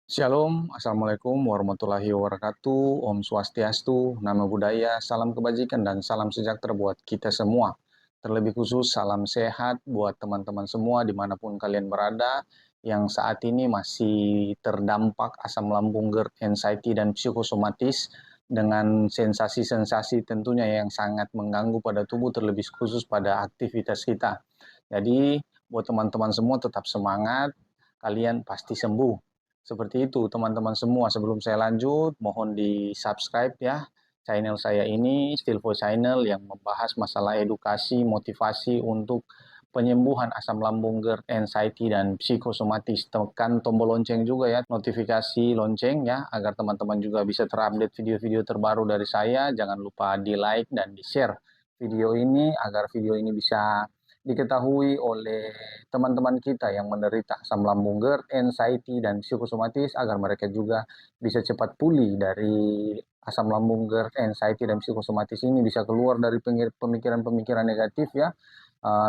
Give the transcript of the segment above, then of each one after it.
Shalom, Assalamualaikum warahmatullahi wabarakatuh, Om Swastiastu, Namo Buddhaya, salam kebajikan dan salam sejahtera buat kita semua. Terlebih khusus salam sehat buat teman-teman semua dimanapun kalian berada, yang saat ini masih terdampak asam lambung, GERD, anxiety, dan psikosomatis dengan sensasi-sensasi tentunya yang sangat mengganggu pada tubuh, terlebih khusus pada aktivitas kita. Jadi buat teman-teman semua tetap semangat, kalian pasti sembuh. Seperti itu teman-teman semua. Sebelum saya lanjut, mohon di-subscribe ya channel saya ini, Stilvo Channel, yang membahas masalah edukasi, motivasi untuk penyembuhan asam lambung, GERD, anxiety, dan psikosomatis. Tekan tombol lonceng juga ya, notifikasi lonceng ya, agar teman-teman juga bisa terupdate video-video terbaru dari saya. Jangan lupa di-like dan di-share video ini, agar video ini bisa diketahui oleh teman-teman kita yang menderita asam lambung, GERD, anxiety, dan psikosomatis, agar mereka juga bisa cepat pulih dari asam lambung, GERD, anxiety, dan psikosomatis ini, bisa keluar dari pemikiran-pemikiran negatif ya,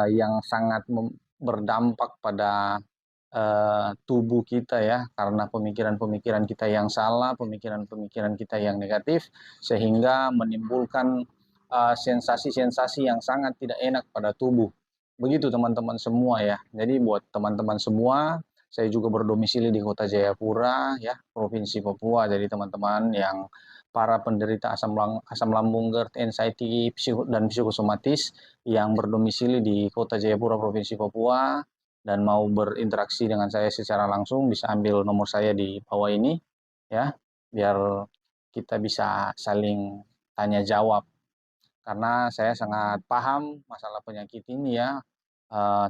yang sangat berdampak pada tubuh kita ya, karena pemikiran-pemikiran kita yang salah, pemikiran-pemikiran kita yang negatif, sehingga menimbulkan sensasi-sensasi yang sangat tidak enak pada tubuh. Begitu teman-teman semua ya. Jadi buat teman-teman semua, saya juga berdomisili di Kota Jayapura ya, Provinsi Papua. Jadi teman-teman yang para penderita asam lambung, GERD, anxiety, dan psikosomatis yang berdomisili di Kota Jayapura, Provinsi Papua, dan mau berinteraksi dengan saya secara langsung, bisa ambil nomor saya di bawah ini ya, biar kita bisa saling tanya jawab, karena saya sangat paham masalah penyakit ini ya.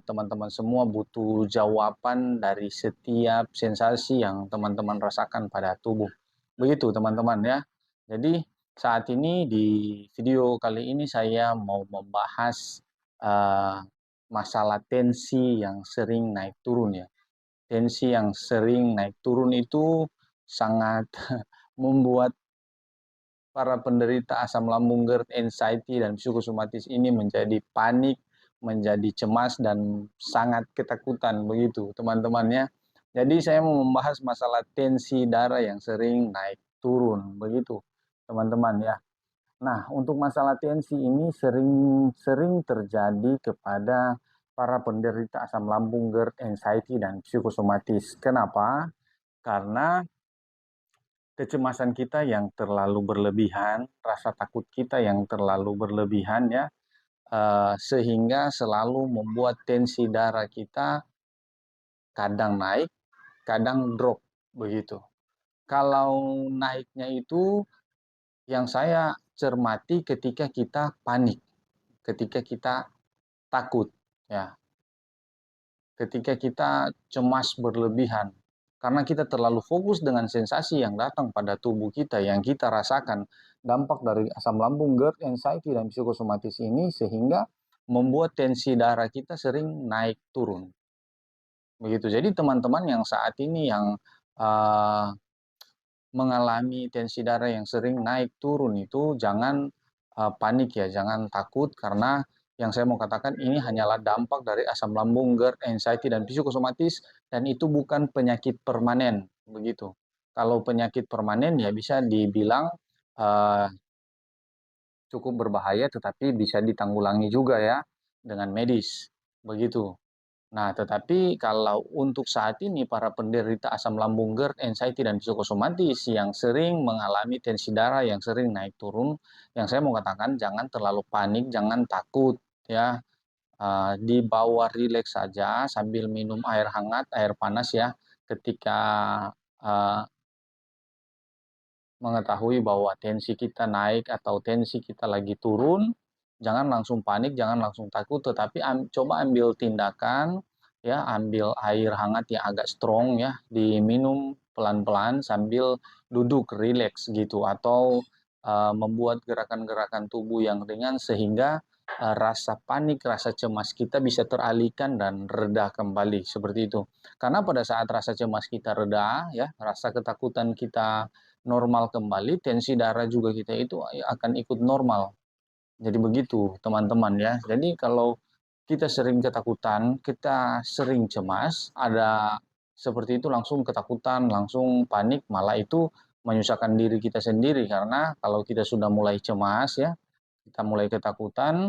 Teman-teman semua butuh jawaban dari setiap sensasi yang teman-teman rasakan pada tubuh. Begitu teman-teman ya. Jadi saat ini di video kali ini saya mau membahas uh, masalah tensi yang sering naik turun ya. Tensi yang sering naik turun itu sangat membuat para penderita asam lambung, GERD, anxiety, dan psikosomatis ini menjadi panik, menjadi cemas, dan sangat ketakutan begitu teman-temannya. Jadi saya mau membahas masalah tensi darah yang sering naik turun begitu teman-teman ya. Nah, untuk masalah tensi ini sering terjadi kepada para penderita asam lambung, GERD, anxiety, dan psikosomatis. Kenapa? Karena kecemasan kita yang terlalu berlebihan, rasa takut kita yang terlalu berlebihan ya, sehingga selalu membuat tensi darah kita kadang naik, kadang drop begitu. Kalau naiknya itu yang saya cermati ketika kita panik, ketika kita takut ya, ketika kita cemas berlebihan, karena kita terlalu fokus dengan sensasi yang datang pada tubuh kita, yang kita rasakan dampak dari asam lambung, GERD, anxiety, dan psikosomatis ini, sehingga membuat tensi darah kita sering naik turun. Begitu. Jadi teman-teman yang saat ini yang uh, mengalami tensi darah yang sering naik turun itu jangan panik ya, jangan takut, karena yang saya mau katakan ini hanyalah dampak dari asam lambung, GERD, anxiety, dan psikosomatis, dan itu bukan penyakit permanen begitu. Kalau penyakit permanen ya bisa dibilang uh, cukup berbahaya, tetapi bisa ditanggulangi juga ya dengan medis begitu. Nah, tetapi kalau untuk saat ini para penderita asam lambung, GERD, anxiety, dan psikosomatis yang sering mengalami tensi darah yang sering naik turun, yang saya mau katakan jangan terlalu panik, jangan takut ya. Dibawa rileks saja sambil minum air hangat, air panas ya. Ketika uh, mengetahui bahwa tensi kita naik atau tensi kita lagi turun, jangan langsung panik, jangan langsung takut, tetapi coba ambil tindakan ya, ambil air hangat yang agak strong ya, diminum pelan-pelan sambil duduk rileks gitu, atau membuat gerakan-gerakan tubuh yang ringan, sehingga rasa panik, rasa cemas kita bisa teralihkan dan reda kembali seperti itu. Karena pada saat rasa cemas kita reda ya, rasa ketakutan kita normal kembali, tensi darah juga kita itu akan ikut normal. Jadi begitu teman-teman ya. Jadi kalau kita sering ketakutan, kita sering cemas, ada seperti itu langsung ketakutan, langsung panik, malah itu menyusahkan diri kita sendiri. Karena kalau kita sudah mulai cemas ya, kita mulai ketakutan,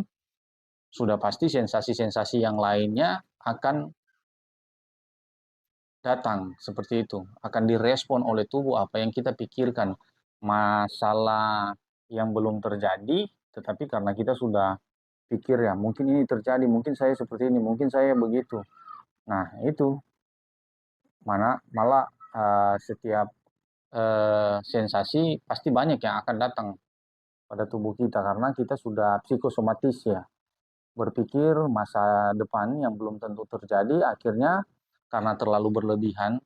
sudah pasti sensasi-sensasi yang lainnya akan datang seperti itu, akan direspon oleh tubuh apa yang kita pikirkan. Masalah yang belum terjadi, tetapi karena kita sudah pikir ya, mungkin ini terjadi, mungkin saya seperti ini, mungkin saya begitu. Nah, itu malah setiap sensasi pasti banyak yang akan datang pada tubuh kita karena kita sudah psikosomatis ya. Berpikir masa depan yang belum tentu terjadi, akhirnya karena terlalu berlebihan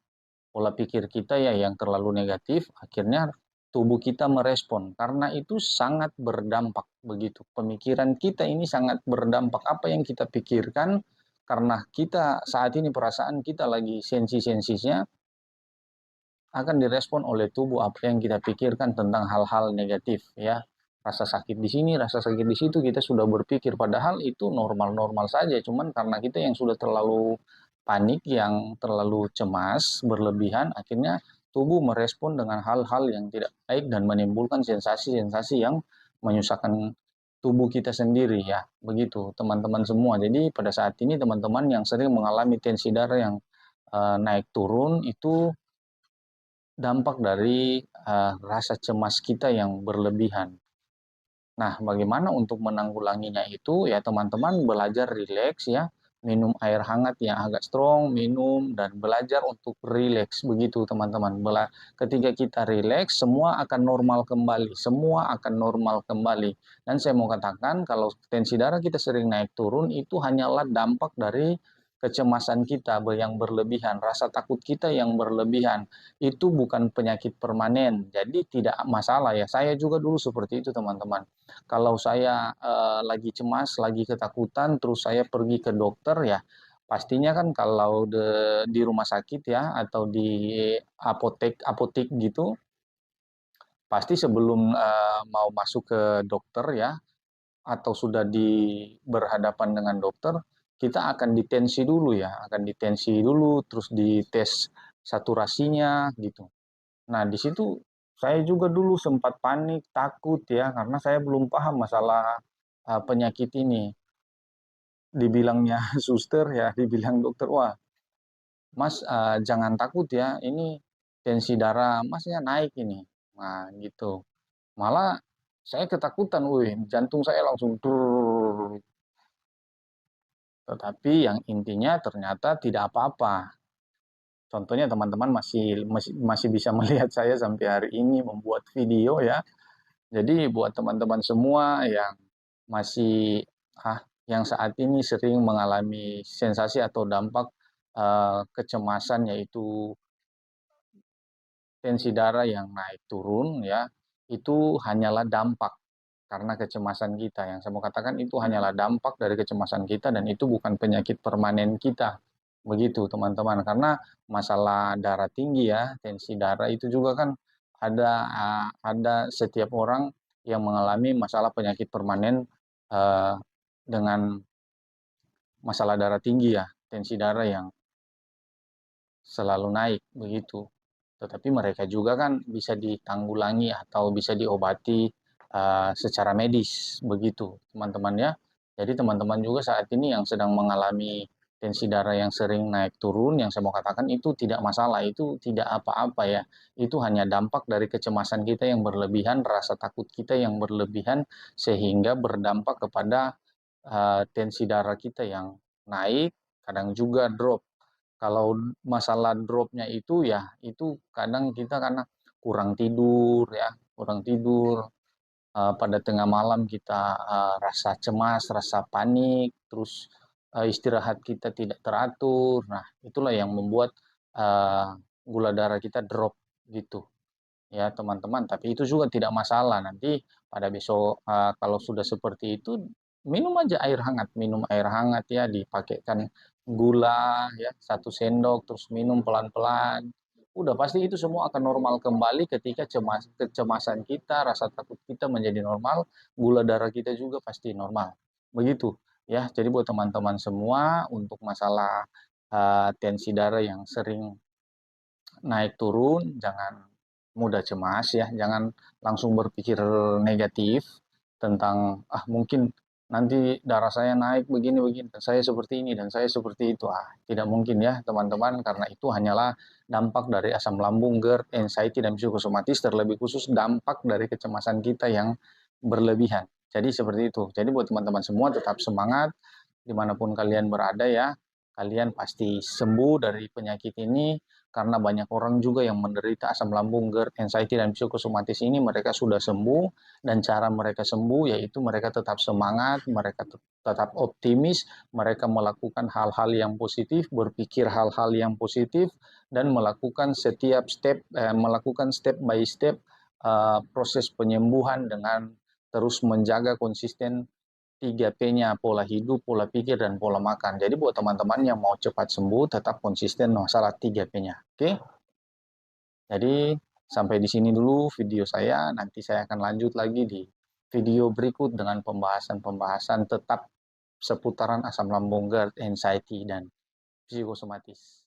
pola pikir kita ya yang terlalu negatif, akhirnya tubuh kita merespon. Karena itu sangat berdampak begitu. Pemikiran kita ini sangat berdampak. Apa yang kita pikirkan, karena kita saat ini perasaan kita lagi sensi-sensisnya, akan direspon oleh tubuh apa yang kita pikirkan tentang hal-hal negatif ya. Rasa sakit di sini, rasa sakit di situ, kita sudah berpikir padahal itu normal-normal saja, cuman karena kita yang sudah terlalu panik, yang terlalu cemas berlebihan, akhirnya tubuh merespon dengan hal-hal yang tidak baik dan menimbulkan sensasi-sensasi yang menyusahkan tubuh kita sendiri ya. Begitu teman-teman semua. Jadi pada saat ini teman-teman yang sering mengalami tensi darah yang naik turun itu dampak dari rasa cemas kita yang berlebihan. Nah, bagaimana untuk menanggulanginya itu? Ya, teman-teman belajar rileks ya, minum air hangat yang agak strong, minum dan belajar untuk rileks begitu, teman-teman. Ketika kita rileks, semua akan normal kembali, semua akan normal kembali. Dan saya mau katakan kalau tensi darah kita sering naik turun itu hanyalah dampak dari kecemasan kita yang berlebihan, rasa takut kita yang berlebihan. Itu bukan penyakit permanen, jadi tidak masalah ya. Saya juga dulu seperti itu, teman-teman. Kalau saya lagi cemas, lagi ketakutan, terus saya pergi ke dokter ya, pastinya kan kalau di rumah sakit ya atau di apotek gitu, pasti sebelum mau masuk ke dokter ya atau sudah berhadapan dengan dokter, kita akan ditensi dulu ya, akan ditensi dulu, terus dites saturasinya gitu. Nah, di situ saya juga dulu sempat panik, takut ya, karena saya belum paham masalah penyakit ini. Dibilangnya suster ya, dibilang dokter, wah, Mas jangan takut ya, ini tensi darah Masnya naik ini. Nah, gitu. Malah saya ketakutan, wih, jantung saya langsung dur. Tetapi yang intinya ternyata tidak apa-apa. Contohnya teman-teman masih bisa melihat saya sampai hari ini membuat video ya. Jadi buat teman-teman semua yang masih yang saat ini sering mengalami sensasi atau dampak kecemasan yaitu tensi darah yang naik turun ya, itu hanyalah dampak karena kecemasan kita. Yang saya mau katakan itu hanyalah dampak dari kecemasan kita dan itu bukan penyakit permanen kita. Begitu teman-teman, karena masalah darah tinggi ya, tensi darah itu juga kan ada setiap orang yang mengalami masalah penyakit permanen uh, dengan masalah darah tinggi ya, tensi darah yang selalu naik begitu. Tetapi mereka juga kan bisa ditanggulangi atau bisa diobati secara medis begitu, teman-teman ya. Jadi teman-teman juga saat ini yang sedang mengalami tensi darah yang sering naik turun, yang saya mau katakan itu tidak masalah, itu tidak apa-apa ya. Itu hanya dampak dari kecemasan kita yang berlebihan, rasa takut kita yang berlebihan, sehingga berdampak kepada tensi darah kita yang naik, kadang juga drop. Kalau masalah dropnya itu ya, itu kadang kita karena kurang tidur ya, kurang tidur, pada tengah malam kita rasa cemas, rasa panik, terus istirahat kita tidak teratur. Nah, itulah yang membuat gula darah kita drop gitu ya teman-teman. Tapi itu juga tidak masalah. Nanti pada besok kalau sudah seperti itu, minum aja air hangat, minum air hangat ya, dipakaikan gula ya 1 sendok, terus minum pelan-pelan. Udah pasti itu semua akan normal kembali ketika kecemasan kita, rasa takut kita menjadi normal, gula darah kita juga pasti normal. Begitu ya. Jadi buat teman-teman semua untuk masalah tensi darah yang sering naik turun, jangan mudah cemas ya, jangan langsung berpikir negatif tentang mungkin nanti darah saya naik begini-begini, dan saya seperti ini dan saya seperti itu. Tidak mungkin ya teman-teman, karena itu hanyalah dampak dari asam lambung, GERD, anxiety dan psikosomatis, terlebih khusus dampak dari kecemasan kita yang berlebihan. Jadi seperti itu. Jadi buat teman-teman semua tetap semangat dimanapun kalian berada ya. Kalian pasti sembuh dari penyakit ini, karena banyak orang juga yang menderita asam lambung, GERD, anxiety, dan psikosomatis ini mereka sudah sembuh, dan cara mereka sembuh yaitu mereka tetap semangat, mereka tetap optimis, mereka melakukan hal-hal yang positif, berpikir hal-hal yang positif, dan melakukan melakukan step by step proses penyembuhan dengan terus menjaga konsisten 3P-nya, pola hidup, pola pikir, dan pola makan. Jadi buat teman-teman yang mau cepat sembuh, tetap konsisten masalah 3P-nya. Oke? Jadi sampai di sini dulu video saya. Nanti saya akan lanjut lagi di video berikut dengan pembahasan-pembahasan tetap seputaran asam lambung, GERD, anxiety, dan psikosomatis.